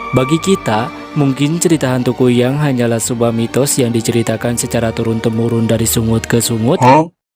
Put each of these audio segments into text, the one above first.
Bagi kita, mungkin cerita hantu kuyang hanyalah sebuah mitos yang diceritakan secara turun-temurun dari sungut ke sungut,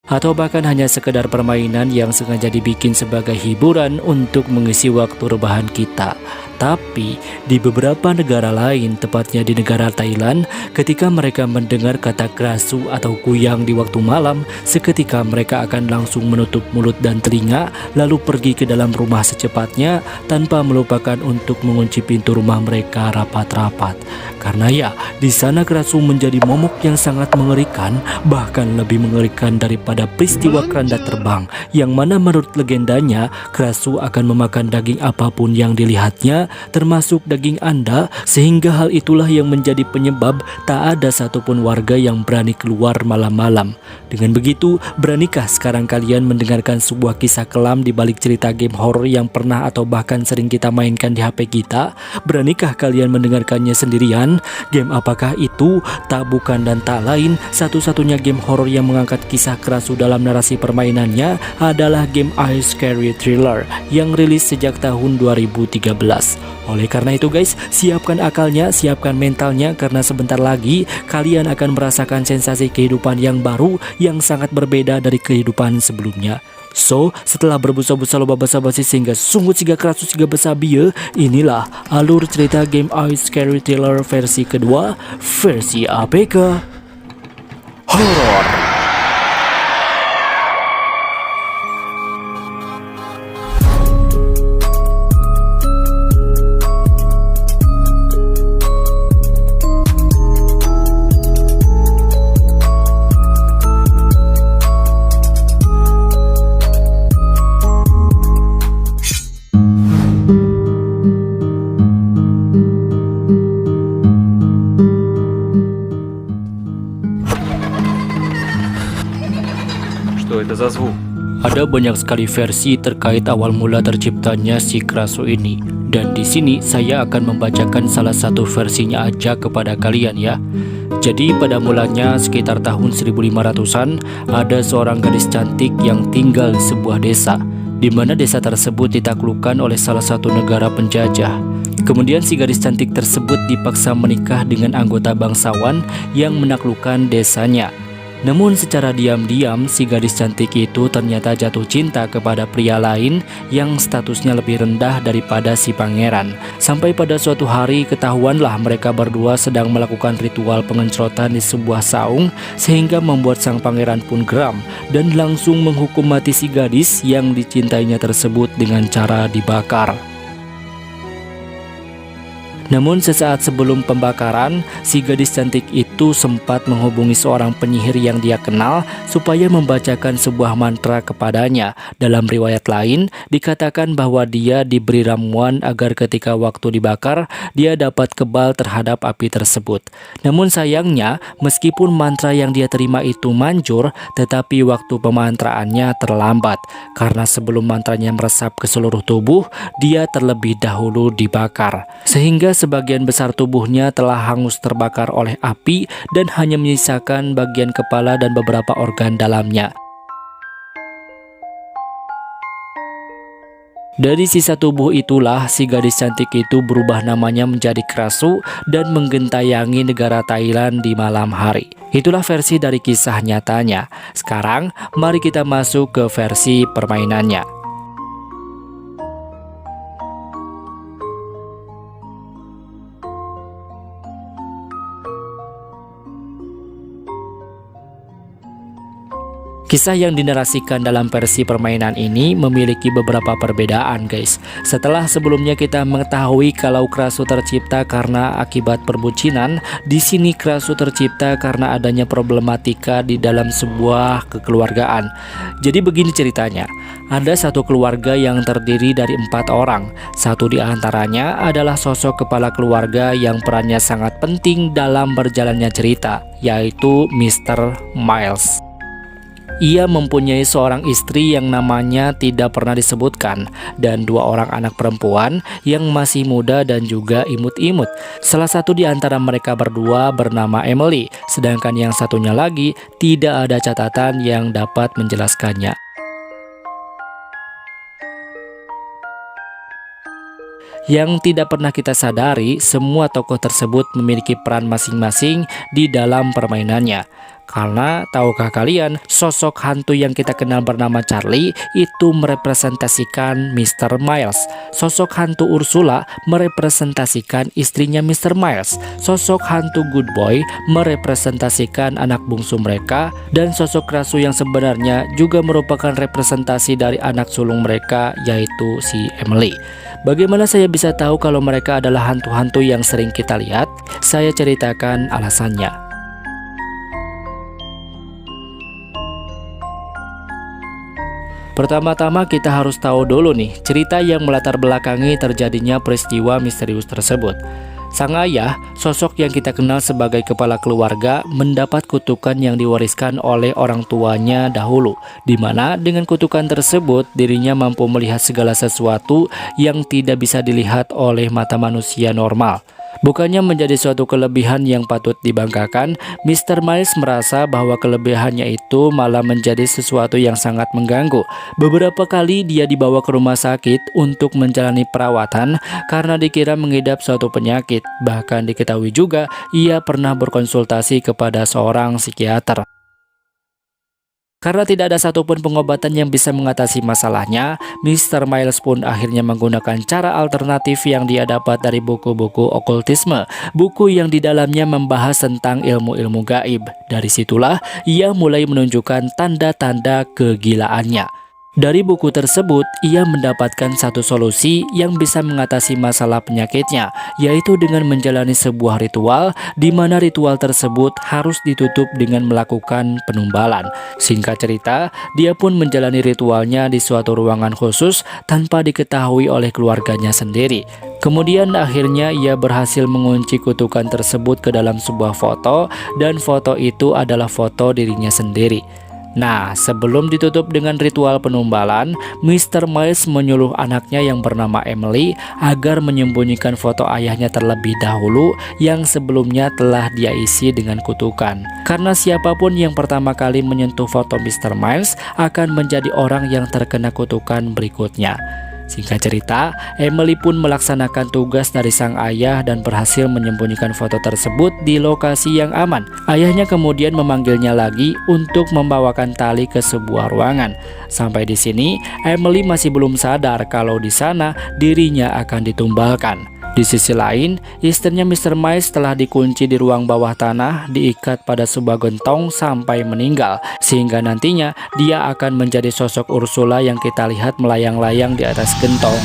atau bahkan hanya sekedar permainan yang sengaja dibikin sebagai hiburan untuk mengisi waktu rebahan kita. Tapi di beberapa negara lain, tepatnya di negara Thailand, ketika mereka mendengar kata krasu atau kuyang di waktu malam, seketika mereka akan langsung menutup mulut dan telinga, lalu pergi ke dalam rumah secepatnya tanpa melupakan untuk mengunci pintu rumah mereka rapat-rapat. Karena ya, di sana krasu menjadi momok yang sangat mengerikan, bahkan lebih mengerikan daripada peristiwa keranda terbang, yang mana menurut legendanya, krasu akan memakan daging apapun yang dilihatnya, termasuk daging Anda, sehingga hal itulah yang menjadi penyebab tak ada satupun warga yang berani keluar malam-malam. Dengan begitu, beranikah sekarang kalian mendengarkan sebuah kisah kelam di balik cerita game horror yang pernah atau bahkan sering kita mainkan di HP kita? Beranikah kalian mendengarkannya sendirian? Game apakah itu? Tak bukan dan tak lain, satu-satunya game horror yang mengangkat kisah krasu dalam narasi permainannya adalah game Ice Scary Thriller yang rilis sejak tahun 2013. Oleh karena itu guys, siapkan akalnya, siapkan mentalnya, karena sebentar lagi kalian akan merasakan sensasi kehidupan yang baru yang sangat berbeda dari kehidupan sebelumnya. So, setelah berbusa-busa loba basa-basi sehingga sungguh siga krasu siga besabia, inilah alur cerita game Ice Scary Thriller versi kedua, versi APK Horror. Это за звук? Ada banyak sekali versi terkait awal mula terciptanya si krasu ini, dan di sini saya akan membacakan salah satu versinya aja kepada kalian ya. Jadi pada mulanya sekitar tahun 1500-an, ada seorang gadis cantik yang tinggal di sebuah desa, di mana desa tersebut ditaklukkan oleh salah satu negara penjajah. Kemudian si gadis cantik tersebut dipaksa menikah dengan anggota bangsawan yang menaklukkan desanya. Namun secara diam-diam si gadis cantik itu ternyata jatuh cinta kepada pria lain yang statusnya lebih rendah daripada si pangeran. Sampai pada suatu hari ketahuanlah mereka berdua sedang melakukan ritual pengencrotan di sebuah saung, sehingga membuat sang pangeran pun geram dan langsung menghukum mati si gadis yang dicintainya tersebut dengan cara dibakar. Namun sesaat sebelum pembakaran, si gadis cantik itu sempat menghubungi seorang penyihir yang dia kenal supaya membacakan sebuah mantra kepadanya. Dalam riwayat lain, dikatakan bahwa dia diberi ramuan agar ketika waktu dibakar, dia dapat kebal terhadap api tersebut. Namun sayangnya, meskipun mantra yang dia terima itu manjur, tetapi waktu pemantraannya terlambat. Karena sebelum mantranya meresap ke seluruh tubuh, dia terlebih dahulu dibakar. Sehingga sebagian besar tubuhnya telah hangus terbakar oleh api dan hanya menyisakan bagian kepala dan beberapa organ dalamnya. Dari sisa tubuh itulah si gadis cantik itu berubah namanya menjadi krasu dan menggentayangi negara Thailand di malam hari. Itulah versi dari kisah nyatanya. Sekarang mari kita masuk ke versi permainannya. Kisah yang dinarasikan dalam versi permainan ini memiliki beberapa perbedaan guys. Setelah sebelumnya kita mengetahui kalau krasu tercipta karena akibat perbucinan, di sini krasu tercipta karena adanya problematika di dalam sebuah kekeluargaan. Jadi begini ceritanya, ada satu keluarga yang terdiri dari 4 orang. Satu di antaranya adalah sosok kepala keluarga yang perannya sangat penting dalam berjalannya cerita, yaitu Mr. Miles. Ia mempunyai seorang istri yang namanya tidak pernah disebutkan dan 2 orang anak perempuan yang masih muda dan juga imut-imut. Salah satu di antara mereka berdua bernama Emily, sedangkan yang satunya lagi tidak ada catatan yang dapat menjelaskannya. Yang tidak pernah kita sadari, semua tokoh tersebut memiliki peran masing-masing di dalam permainannya. Karena tahukah kalian, sosok hantu yang kita kenal bernama Charlie itu merepresentasikan Mr. Miles. Sosok hantu Ursula merepresentasikan istrinya Mr. Miles. Sosok hantu Good Boy merepresentasikan anak bungsu mereka. Dan sosok Krasu yang sebenarnya juga merupakan representasi dari anak sulung mereka, yaitu si Emily. Bagaimana saya bisa tahu kalau mereka adalah hantu-hantu yang sering kita lihat? Saya ceritakan alasannya. Pertama-tama kita harus tahu dulu nih cerita yang melatar belakangi terjadinya peristiwa misterius tersebut. Sang ayah, sosok yang kita kenal sebagai kepala keluarga, mendapat kutukan yang diwariskan oleh orang tuanya dahulu, di mana dengan kutukan tersebut dirinya mampu melihat segala sesuatu yang tidak bisa dilihat oleh mata manusia normal. Bukannya menjadi suatu kelebihan yang patut dibanggakan, Mr. Miles merasa bahwa kelebihannya itu malah menjadi sesuatu yang sangat mengganggu. Beberapa kali dia dibawa ke rumah sakit untuk menjalani perawatan karena dikira mengidap suatu penyakit. Bahkan diketahui juga ia pernah berkonsultasi kepada seorang psikiater. Karena tidak ada satupun pengobatan yang bisa mengatasi masalahnya, Mr. Miles pun akhirnya menggunakan cara alternatif yang dia dapat dari buku-buku okultisme, buku yang di dalamnya membahas tentang ilmu-ilmu gaib. Dari situlah ia mulai menunjukkan tanda-tanda kegilaannya. Dari buku tersebut, ia mendapatkan satu solusi yang bisa mengatasi masalah penyakitnya, yaitu dengan menjalani sebuah ritual, di mana ritual tersebut harus ditutup dengan melakukan penumbalan. Singkat cerita, dia pun menjalani ritualnya di suatu ruangan khusus tanpa diketahui oleh keluarganya sendiri. Kemudian akhirnya ia berhasil mengunci kutukan tersebut ke dalam sebuah foto, dan foto itu adalah foto dirinya sendiri. Nah, sebelum ditutup dengan ritual penumbalan, Mr. Miles menyuruh anaknya yang bernama Emily agar menyembunyikan foto ayahnya terlebih dahulu yang sebelumnya telah dia isi dengan kutukan. Karena siapapun yang pertama kali menyentuh foto Mr. Miles akan menjadi orang yang terkena kutukan berikutnya. Singkat cerita, Emily pun melaksanakan tugas dari sang ayah dan berhasil menyembunyikan foto tersebut di lokasi yang aman. Ayahnya kemudian memanggilnya lagi untuk membawakan tali ke sebuah ruangan. Sampai di sini, Emily masih belum sadar kalau di sana dirinya akan ditumbalkan. Di sisi lain, istrinya Mr. Miles telah dikunci di ruang bawah tanah, diikat pada sebuah gentong sampai meninggal, sehingga nantinya dia akan menjadi sosok Ursula yang kita lihat melayang-layang di atas gentong.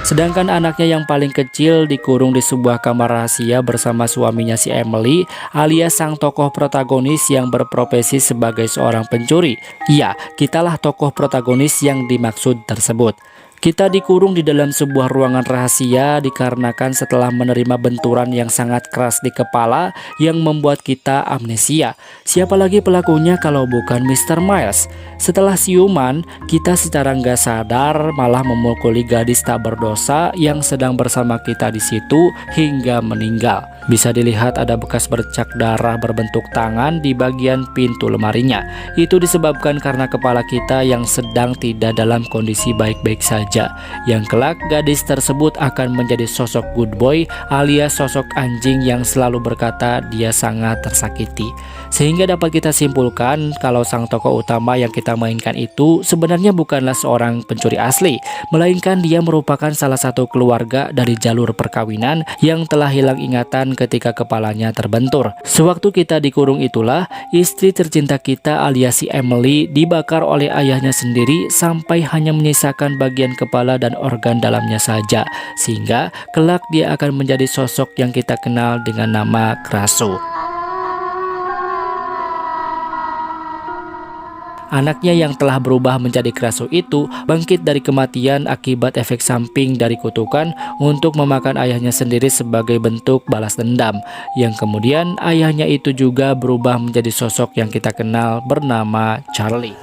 Sedangkan anaknya yang paling kecil dikurung di sebuah kamar rahasia bersama suaminya si Emily, alias sang tokoh protagonis yang berprofesi sebagai seorang pencuri. Iya, kitalah tokoh protagonis yang dimaksud tersebut. Kita dikurung di dalam sebuah ruangan rahasia dikarenakan setelah menerima benturan yang sangat keras di kepala yang membuat kita amnesia. Siapa lagi pelakunya kalau bukan Mr. Miles? Setelah siuman, kita secara nggak sadar malah memukuli gadis tak berdosa yang sedang bersama kita di situ hingga meninggal. Bisa dilihat ada bekas bercak darah berbentuk tangan di bagian pintu lemarinya. Itu disebabkan karena kepala kita yang sedang tidak dalam kondisi baik-baik saja. Yang kelak gadis tersebut akan menjadi sosok good boy alias sosok anjing yang selalu berkata dia sangat tersakiti. Sehingga dapat kita simpulkan kalau sang tokoh utama yang kita mainkan itu sebenarnya bukanlah seorang pencuri asli, melainkan dia merupakan salah satu keluarga dari jalur perkawinan yang telah hilang ingatan ketika kepalanya terbentur. Sewaktu kita dikurung itulah istri tercinta kita alias si Emily dibakar oleh ayahnya sendiri sampai hanya menyisakan bagian kepala dan organ dalamnya saja, sehingga kelak dia akan menjadi sosok yang kita kenal dengan nama Krasu. Anaknya yang telah berubah menjadi Krasu itu bangkit dari kematian akibat efek samping dari kutukan untuk memakan ayahnya sendiri sebagai bentuk balas dendam, yang kemudian ayahnya itu juga berubah menjadi sosok yang kita kenal bernama Charlie.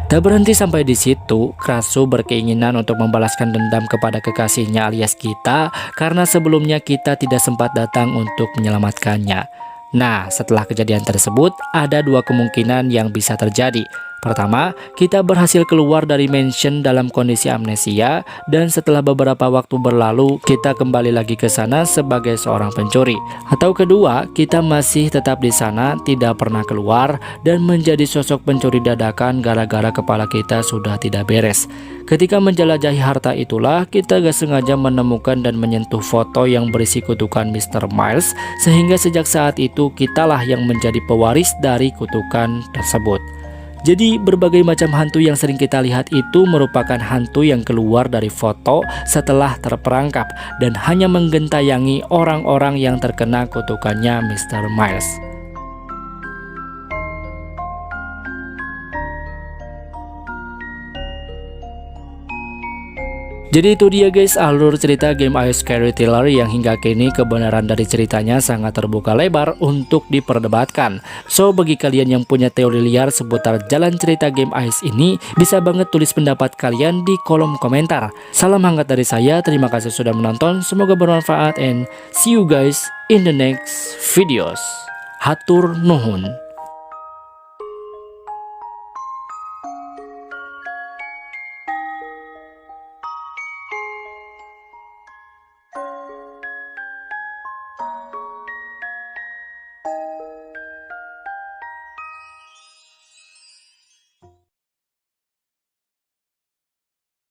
Tak berhenti sampai di situ, Krasu berkeinginan untuk membalaskan dendam kepada kekasihnya alias kita karena sebelumnya kita tidak sempat datang untuk menyelamatkannya. Nah, setelah kejadian tersebut, ada dua kemungkinan yang bisa terjadi. Pertama, kita berhasil keluar dari mansion dalam kondisi amnesia, dan setelah beberapa waktu berlalu, kita kembali lagi ke sana sebagai seorang pencuri. Atau kedua, kita masih tetap di sana, tidak pernah keluar, dan menjadi sosok pencuri dadakan gara-gara kepala kita sudah tidak beres. Ketika menjelajahi harta itulah, kita gak sengaja menemukan dan menyentuh foto yang berisi kutukan Mr. Miles, sehingga sejak saat itu kitalah yang menjadi pewaris dari kutukan tersebut. Jadi berbagai macam hantu yang sering kita lihat itu merupakan hantu yang keluar dari foto setelah terperangkap dan hanya menggentayangi orang-orang yang terkena kutukannya Mr. Miles. Jadi itu dia guys alur cerita game Are You Scary Teller yang hingga kini kebenaran dari ceritanya sangat terbuka lebar untuk diperdebatkan. So bagi kalian yang punya teori liar seputar jalan cerita game Ice ini, bisa banget tulis pendapat kalian di kolom komentar. Salam hangat dari saya, terima kasih sudah menonton, semoga bermanfaat and see you guys in the next videos. Hatur nuhun.